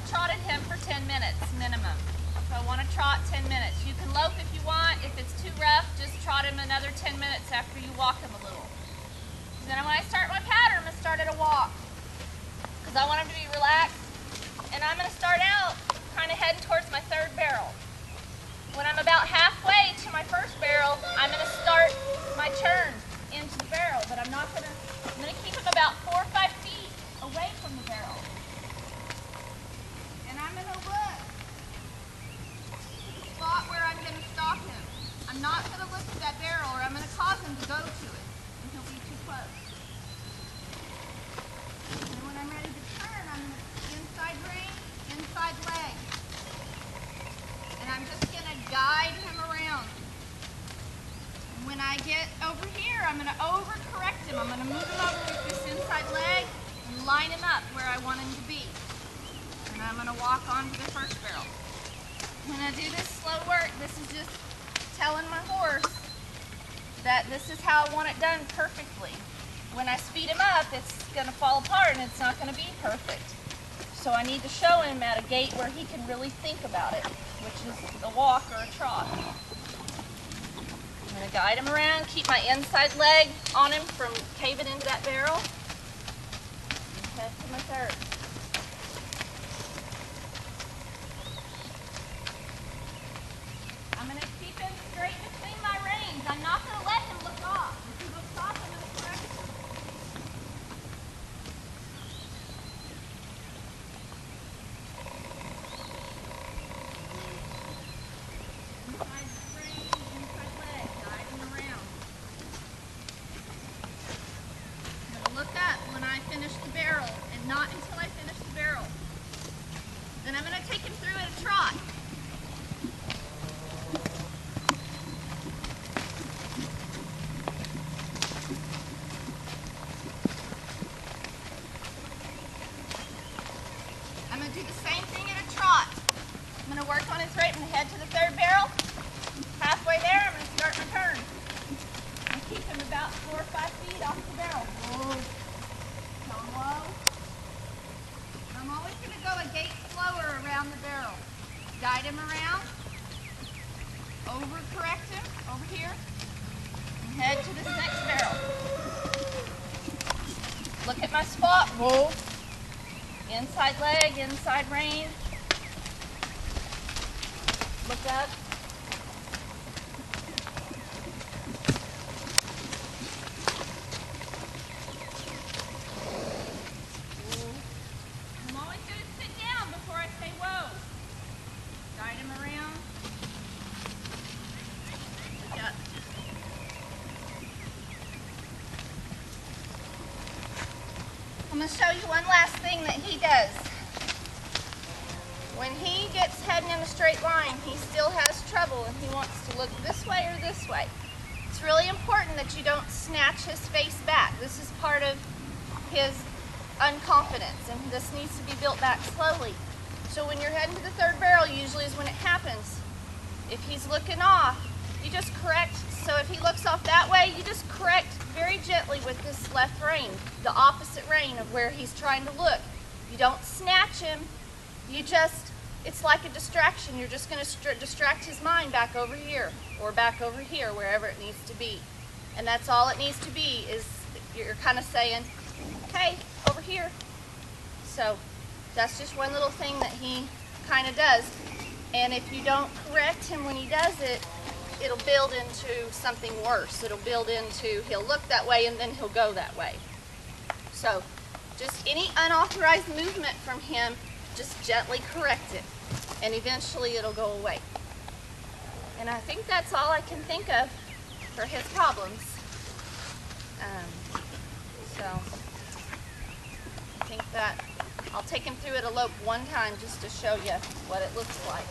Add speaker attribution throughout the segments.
Speaker 1: trotted him for 10 minutes minimum. So I want to trot 10 minutes. You can lope if you want. If it's too rough, just trot him another 10 minutes after you walk him a little. And then when I start my pattern, I'm going to start at a walk because I want him to be relaxed. And I'm going to start out kind of heading towards my third barrel. When I'm about halfway to my first barrel, I'm going to start my turn into the barrel, but I'm not going to, I'm going to keep him about 4 or 5 feet away from the barrel. And I'm going to look to the spot where I'm going to stop him. I'm not going to look at that barrel or I'm going to cause him to go to it and he'll be too close. And when I'm ready to turn, I'm going to inside rein, inside leg. And I'm just going to guide him around. And when I get over here, I'm going to overcorrect him. I'm going to move him over with this inside leg and line him up where I want him to be. And I'm going to walk on to the first barrel. When I do this slow work, this is just telling my horse that this is how I want it done perfectly. When I speed him up, it's going to fall apart and it's not going to be perfect. So I need to show him at a gait where he can really think about it, which is a walk or a trot. I'm going to guide him around, keep my inside leg on him from caving into that barrel. And head to my third. I'm going to keep him straight between my reins. I'm not going to let him look off. If he looks off, I'm going to correct him. Inside rein, inside leg, guide him around. I'm going to look up when I finish the barrel and not until I finish the barrel. Then I'm going to take him through at a trot. I'm going to do the same thing at a trot. I'm going to work on his rate. I'm going to head to the third barrel. Halfway there, I'm going to start my turn. And keep him about 4 or 5 feet off the barrel. Whoa. Come low. I'm always going to go a gait slower around the barrel. Guide him around. Overcorrect him over here. And head to this next barrel. Look at my spot. Whoa. Inside leg, inside rein. Look up. I'm always going to sit down before I say whoa. Guide him around. Look up. I'm going to show you one last thing that he does. When he gets heading in a straight line, he still has trouble and he wants to look this way or this way. It's really important that you don't snatch his face back. This is part of his unconfidence and this needs to be built back slowly. So when you're heading to the third barrel, usually is when it happens. If he's looking off, you just correct. So if he looks off that way, you just correct very gently with this left rein, the opposite rein of where he's trying to look. You don't snatch him. You just, it's like a distraction. You're just going to distract his mind back over here or back over here, wherever it needs to be. And that's all it needs to be is you're kind of saying, okay, over here. So that's just one little thing that he kind of does. And if you don't correct him when he does it, it'll build into something worse. It'll build into, he'll look that way and then he'll go that way. So just any unauthorized movement from him, just gently correct it and eventually it'll go away. And I think that's all I can think of for his problems. So I think that I'll take him through at a lope one time just to show you what it looks like.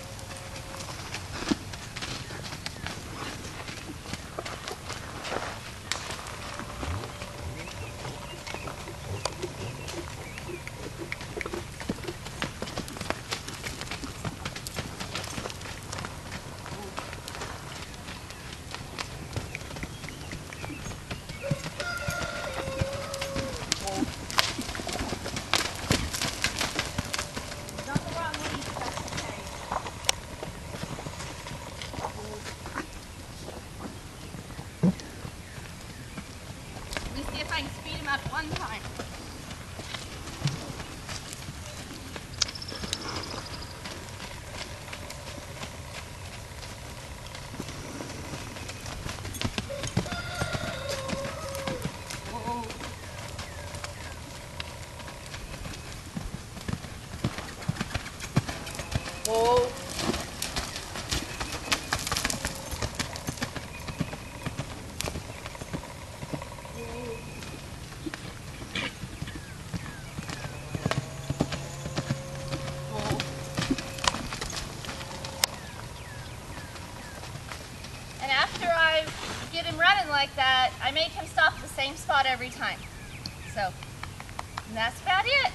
Speaker 1: Nothing wrong that one time. Whoa. And after I get him running like that, I make him stop at the same spot every time. So, and that's about it.